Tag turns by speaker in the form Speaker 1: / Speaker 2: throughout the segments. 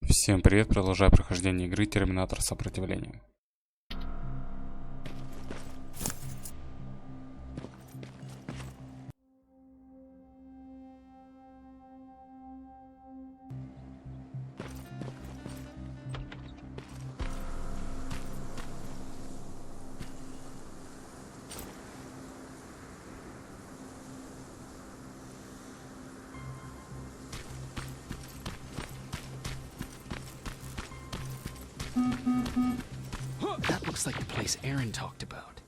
Speaker 1: Всем привет, продолжаю прохождение игры Терминатор Сопротивление.
Speaker 2: That looks like the place Aaron talked about.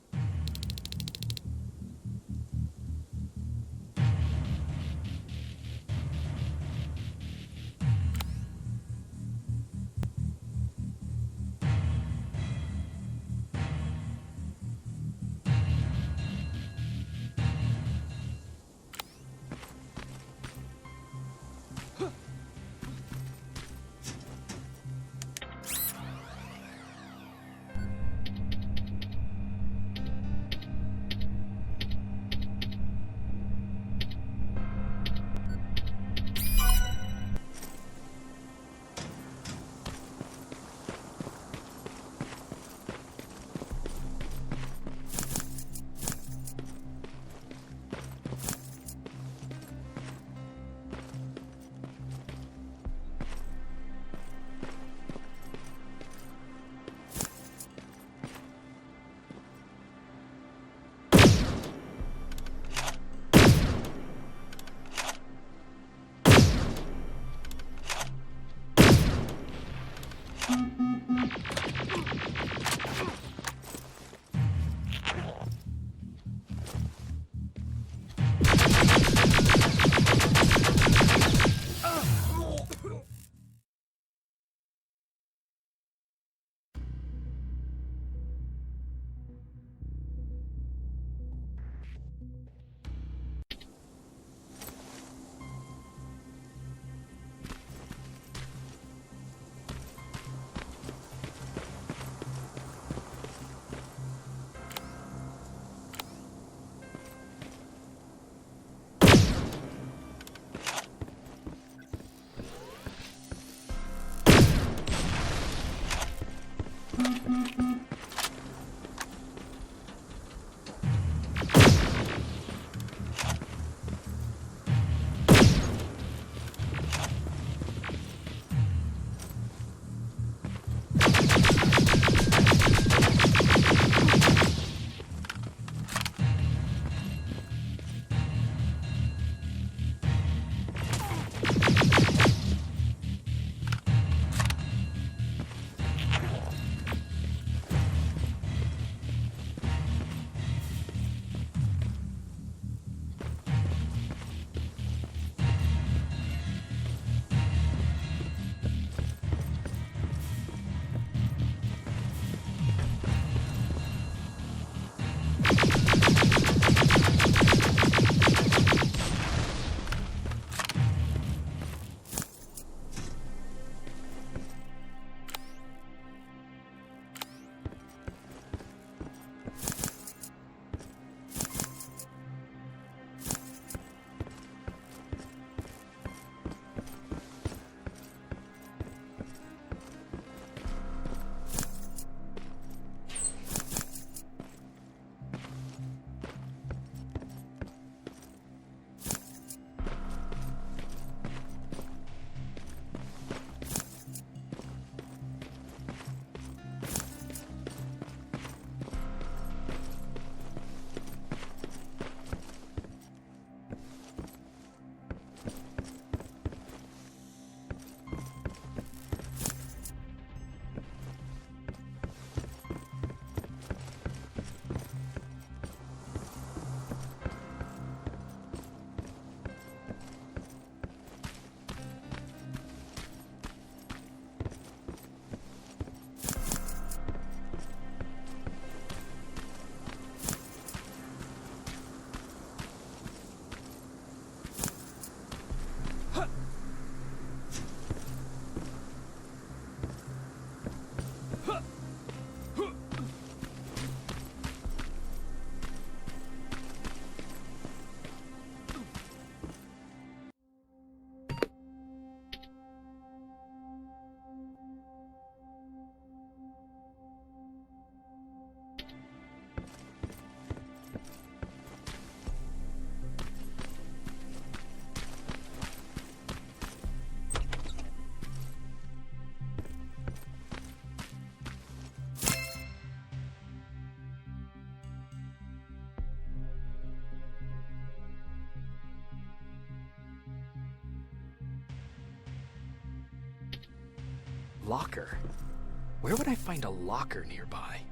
Speaker 2: Locker? Where would I find a locker nearby?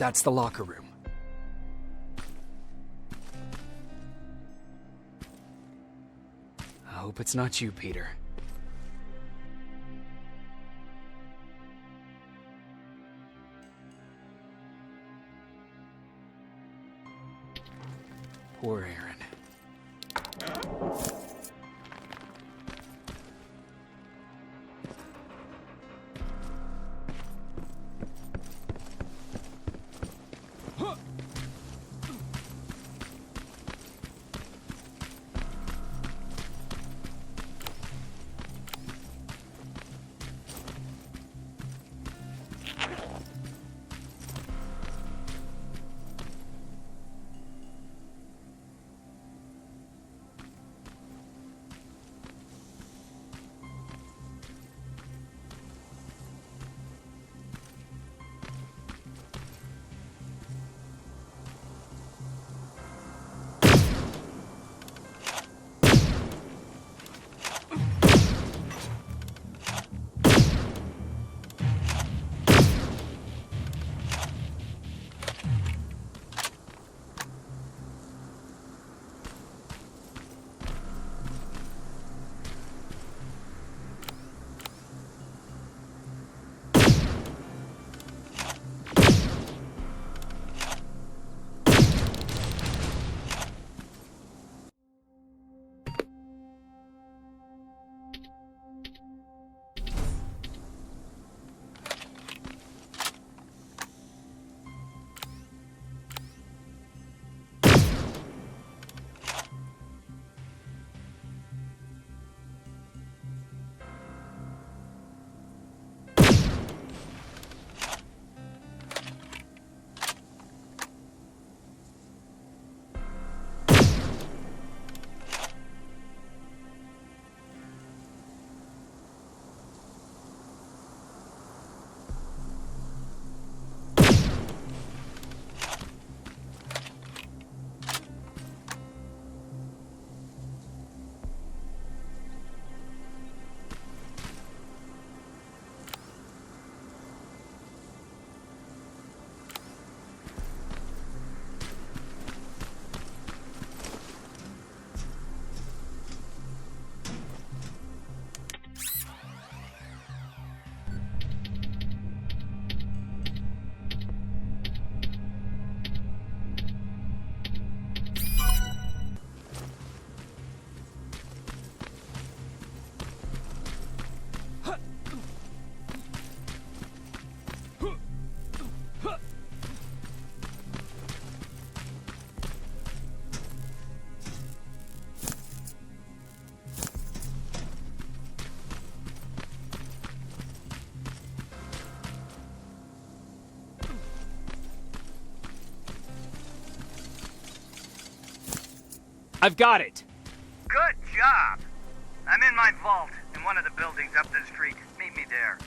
Speaker 2: That's the locker room. I hope it's not you, Peter. Poor Aaron. I've got it!
Speaker 3: Good job! I'm in my vault, in one of the buildings up the street. Meet me there.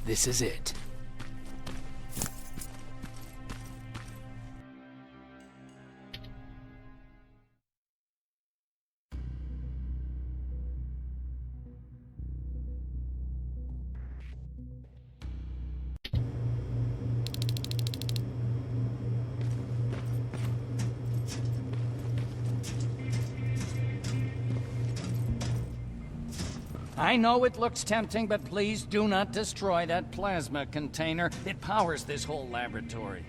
Speaker 2: This is it.
Speaker 4: I know it looks tempting, but please do not destroy that plasma container. It powers this whole laboratory.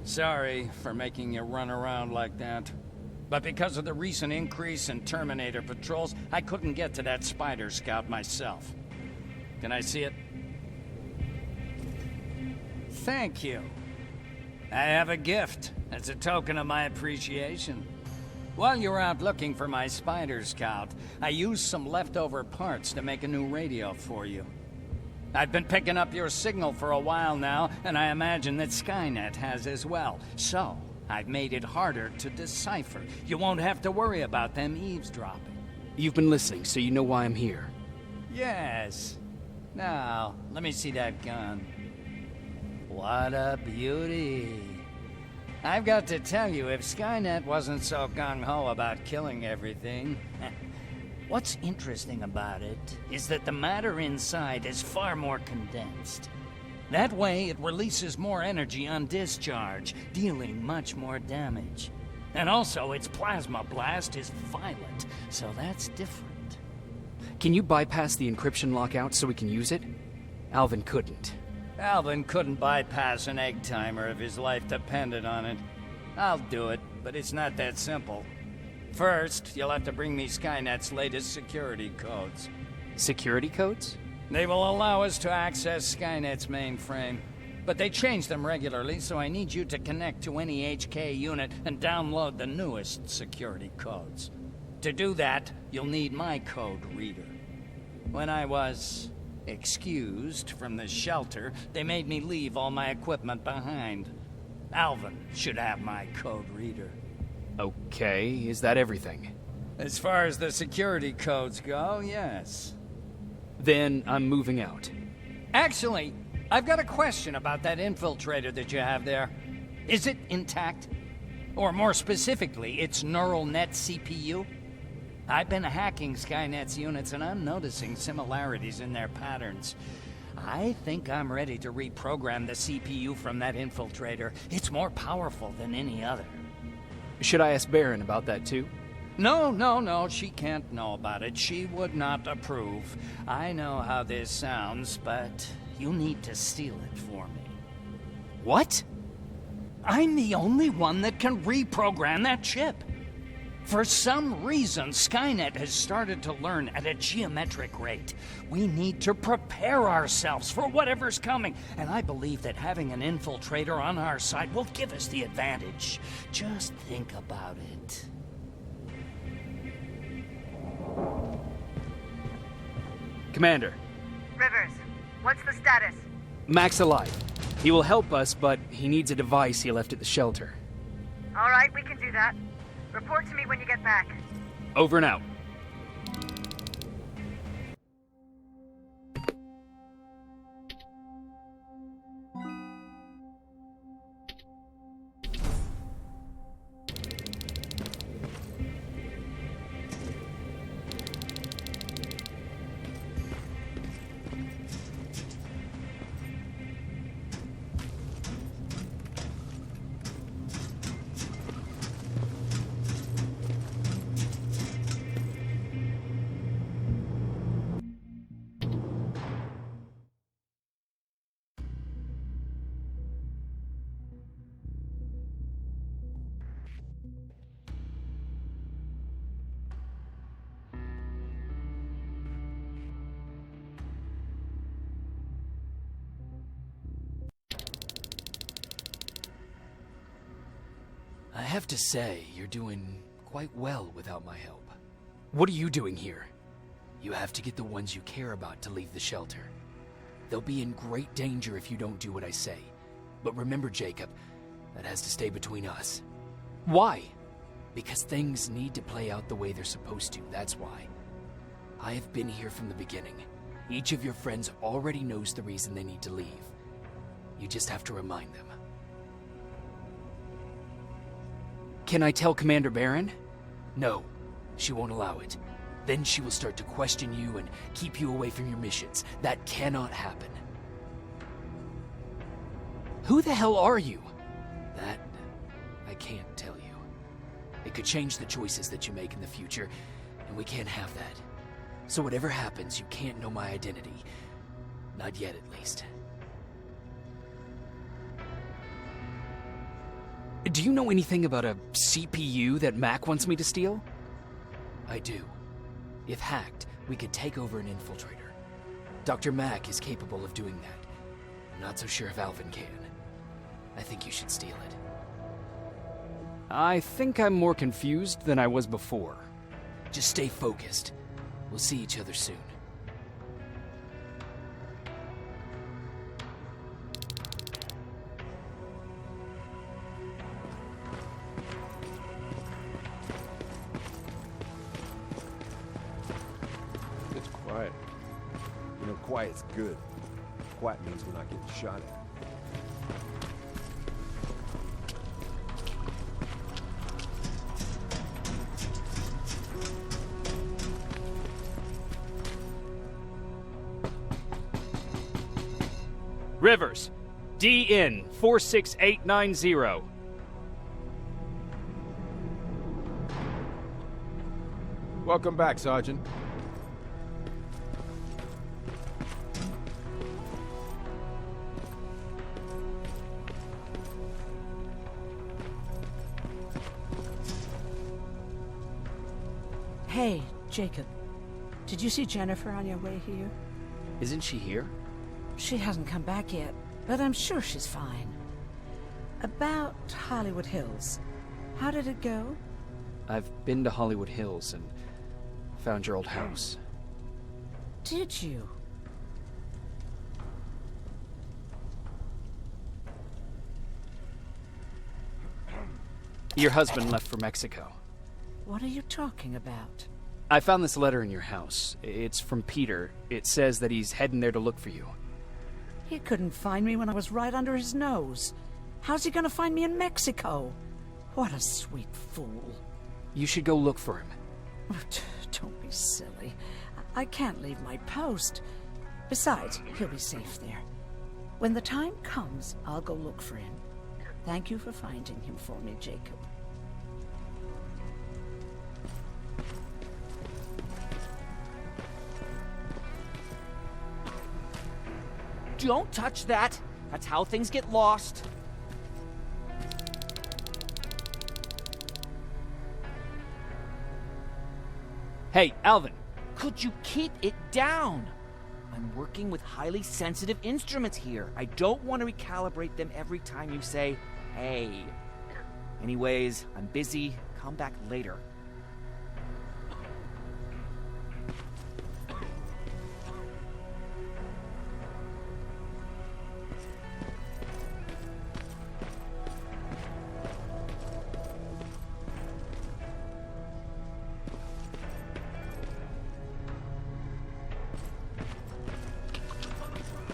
Speaker 4: Sorry for making you run around like that. But because of the recent increase in Terminator patrols, I couldn't get to that Spider Scout myself. Can I see it? Thank you. I have a gift as a token of my appreciation. While you were out looking for my Spider Scout, I used some leftover parts to make a new radio for you. I've been picking up your signal for a while now, and I imagine that Skynet has as well. So, I've made it harder to decipher. You won't have to worry about them eavesdropping.
Speaker 2: You've been listening, so you know why I'm here.
Speaker 4: Yes. Now, let me see that gun. What a beauty. I've got to tell you, if Skynet wasn't so gung-ho about killing everything... What's interesting about it is that the matter inside is far more condensed. That way, it releases more energy on discharge, dealing much more damage. And also, its plasma blast is violent, so that's different.
Speaker 2: Can you bypass the encryption lockout so we can use it? Alvin couldn't.
Speaker 4: Alvin couldn't bypass an egg timer if his life depended on it. I'll do it, but it's not that simple. First, you'll have to bring me Skynet's latest security codes.
Speaker 2: Security codes?
Speaker 4: They will allow us to access Skynet's mainframe. But they change them regularly, so I need you to connect to any HK unit and download the newest security codes. To do that, you'll need my code reader. When I was excused from the shelter, they made me leave all my equipment behind. Alvin should have my code reader.
Speaker 2: Okay, is that everything?
Speaker 4: As far as the security codes go, yes.
Speaker 2: Then I'm moving out.
Speaker 4: Actually, I've got a question about that infiltrator that you have there. Is it intact? Or more specifically, its neural net CPU? I've been hacking Skynet's units and I'm noticing similarities in their patterns. I think I'm ready to reprogram the CPU from that infiltrator. It's more powerful than any other.
Speaker 2: Should I ask Baron about that too?
Speaker 4: No, she can't know about it. She would not approve. I know how this sounds, but you need to steal it for me.
Speaker 2: What?
Speaker 4: I'm the only one that can reprogram that chip. For some reason, Skynet has started to learn at a geometric rate. We need to prepare ourselves for whatever's coming, and I believe that having an infiltrator on our side will give us the advantage. Just think about it.
Speaker 2: Commander,
Speaker 3: Rivers, what's the status?
Speaker 2: Mac's alive. He will help us, but he needs a device he left at the shelter.
Speaker 3: All right, we can do that. Report to me when you get back.
Speaker 2: Over and out. I have to say, you're doing quite well without my help. What are you doing here? You have to get the ones you care about to leave the shelter. They'll be in great danger if you don't do what I say. But remember, Jacob, that has to stay between us. Why? Because things need to play out the way they're supposed to, that's why. I have been here from the beginning. Each of your friends already knows the reason they need to leave. You just have to remind them. Can I tell Commander Baron? No, she won't allow it. Then she will start to question you and keep you away from your missions. That cannot happen. Who the hell are you? That, I can't tell you. It could change the choices that you make in the future, and we can't have that. So whatever happens, you can't know my identity. Not yet, at least. Do you know anything about a CPU that Mac wants me to steal? I do. If hacked, we could take over an infiltrator. Dr. Mac is capable of doing that. I'm not so sure if Alvin can. I think you should steal it. I think I'm more confused than I was before. Just stay focused. We'll see each other soon.
Speaker 5: It's quiet. You know, quiet's good. Quiet means we're not getting shot at.
Speaker 2: Rivers, DN 46890.
Speaker 5: Welcome back, Sergeant.
Speaker 6: Hey, Jacob. Did you see Jennifer on your way here?
Speaker 2: Isn't she here?
Speaker 6: She hasn't come back yet, but I'm sure she's fine. About Hollywood Hills. How did it go?
Speaker 2: I've been to Hollywood Hills and found your old house.
Speaker 6: Did you?
Speaker 2: Your husband left for Mexico.
Speaker 6: What are you talking about?
Speaker 2: I found this letter in your house. It's from Peter. It says that he's heading there to look for you.
Speaker 6: He couldn't find me when I was right under his nose. How's he gonna find me in Mexico? What a sweet fool.
Speaker 2: You should go look for him.
Speaker 6: Don't be silly. I can't leave my post. Besides, he'll be safe there. When the time comes, I'll go look for him. Thank you for finding him for me, Jacob.
Speaker 7: Don't touch that! That's how things get lost.
Speaker 2: Hey, Alvin!
Speaker 7: Could you keep it down? I'm working with highly sensitive instruments here. I don't want to recalibrate them every time you say, hey. Anyways, I'm busy. Come back later.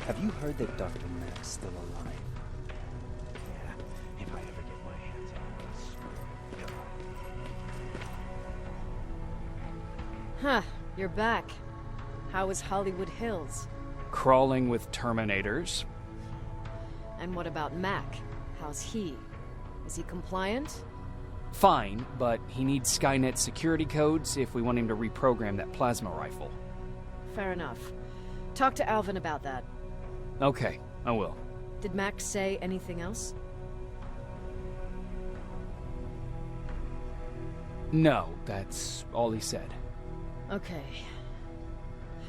Speaker 8: Have you heard that Dr. Mack's still alive? Yeah, if I ever get my hands on this.
Speaker 9: Huh, you're back. How was Hollywood Hills?
Speaker 2: Crawling with Terminators.
Speaker 9: And what about Mac? How's he? Is he compliant?
Speaker 2: Fine, but he needs Skynet security codes if we want him to reprogram that plasma rifle.
Speaker 9: Fair enough. Talk to Alvin about that.
Speaker 2: Okay, I will.
Speaker 9: Did Mac say anything else?
Speaker 2: No, that's all he said.
Speaker 9: Okay.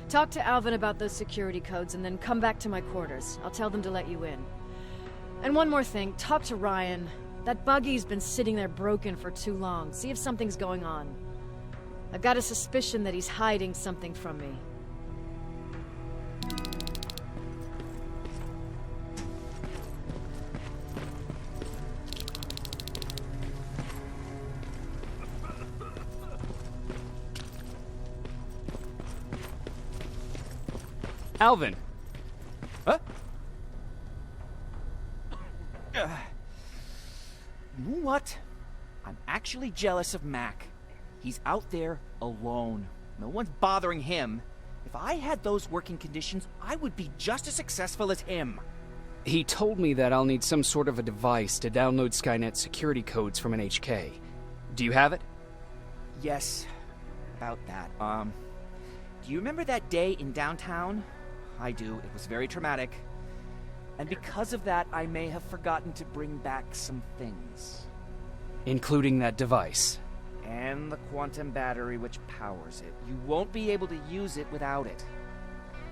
Speaker 9: Talk to Alvin about those security codes and then come back to my quarters. I'll tell them to let you in. And one more thing, talk to Ryan. That buggy's been sitting there broken for too long. See if something's going on. I've got a suspicion that he's hiding something from me.
Speaker 2: Alvin!
Speaker 7: Huh? You know what? I'm actually jealous of Mac. He's out there alone. No one's bothering him. If I had those working conditions, I would be just as successful as him.
Speaker 2: He told me that I'll need some sort of a device to download Skynet security codes from an HK. Do you have it?
Speaker 7: Yes, about that. Do you remember that day in downtown? I do. It was very traumatic. And because of that, I may have forgotten to bring back some things.
Speaker 2: Including that device.
Speaker 7: And the quantum battery which powers it. You won't be able to use it without it.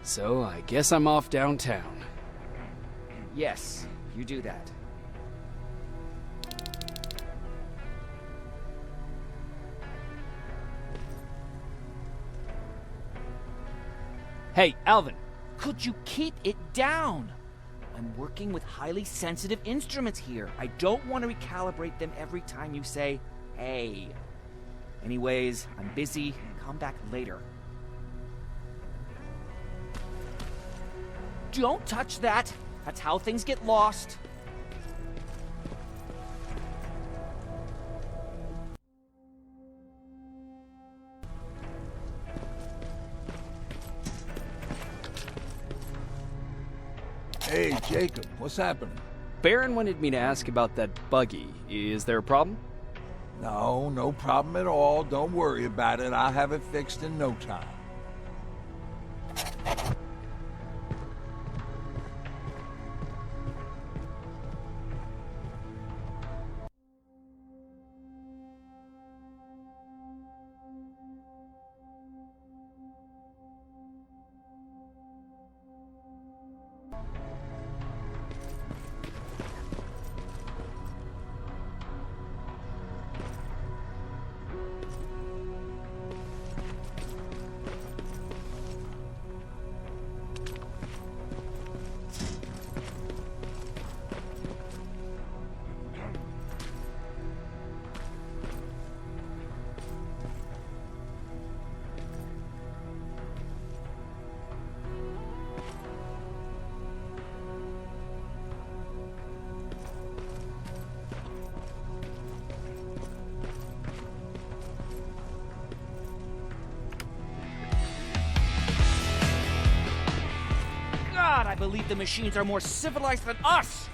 Speaker 2: So I guess I'm off downtown.
Speaker 7: Yes, you do that.
Speaker 2: Hey, Alvin!
Speaker 7: Could you keep it down? I'm working with highly sensitive instruments here. I don't want to recalibrate them every time you say, hey. Anyways, I'm busy. Come back later. Don't touch that! That's how things get lost.
Speaker 10: Hey, Jacob, what's happening?
Speaker 2: Baron wanted me to ask about that buggy. Is there a problem?
Speaker 10: No, no problem at all. Don't worry about it. I'll have it fixed in no time.
Speaker 7: believe the machines are more civilized than us!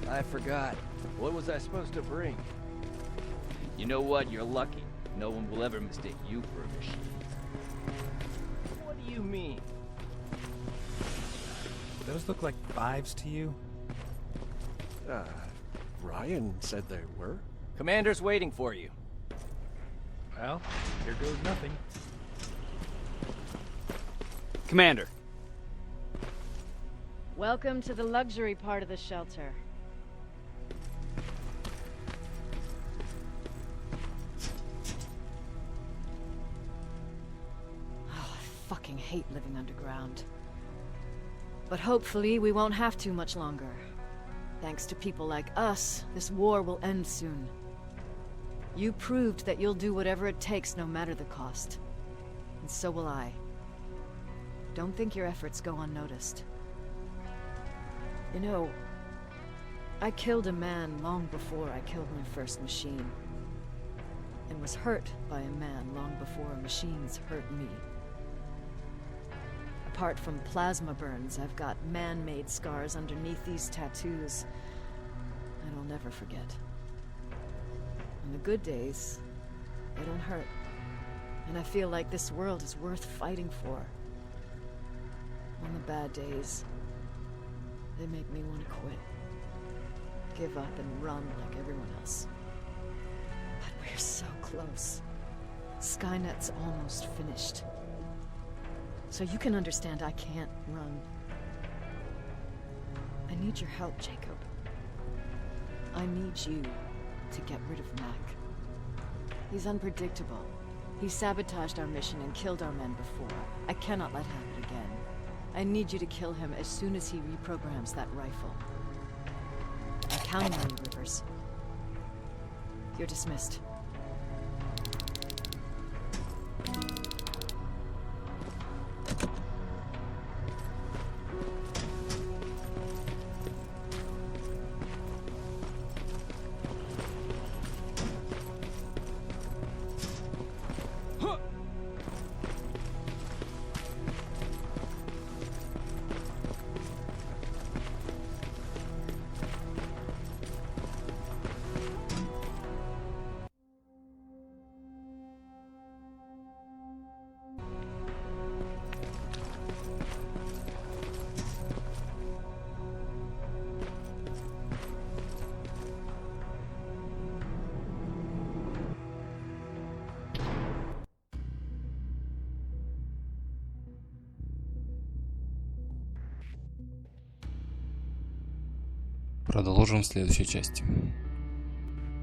Speaker 5: I forgot. What was I supposed to bring?
Speaker 7: You know what? You're lucky. No one will ever mistake you for a machine.
Speaker 5: What do you mean?
Speaker 11: Those look like 5s to you?
Speaker 5: Ryan said they were.
Speaker 7: Commander's waiting for you.
Speaker 11: Well, here goes nothing.
Speaker 7: Commander.
Speaker 9: Welcome to the luxury part of the shelter. Oh, I fucking hate living underground. But hopefully we won't have to much longer. Thanks to people like us, this war will end soon. You proved that you'll do whatever it takes no matter the cost. And so will I. Don't think your efforts go unnoticed. You know, I killed a man long before I killed my first machine. And was hurt by a man long before machines hurt me. Apart from plasma burns, I've got man-made scars underneath these tattoos. And I'll never forget. On the good days, they don't hurt. And I feel like this world is worth fighting for. On the bad days, they make me want to quit. Give up and run like everyone else. But we're so close. Skynet's almost finished. So you can understand I can't run. I need your help, Jacob. I need you to get rid of Mac. He's unpredictable. He sabotaged our mission and killed our men before. I cannot let happen again. I need you to kill him as soon as he reprograms that rifle. I'm counting on you, Rivers. You're dismissed.
Speaker 1: Продолжим в следующей части.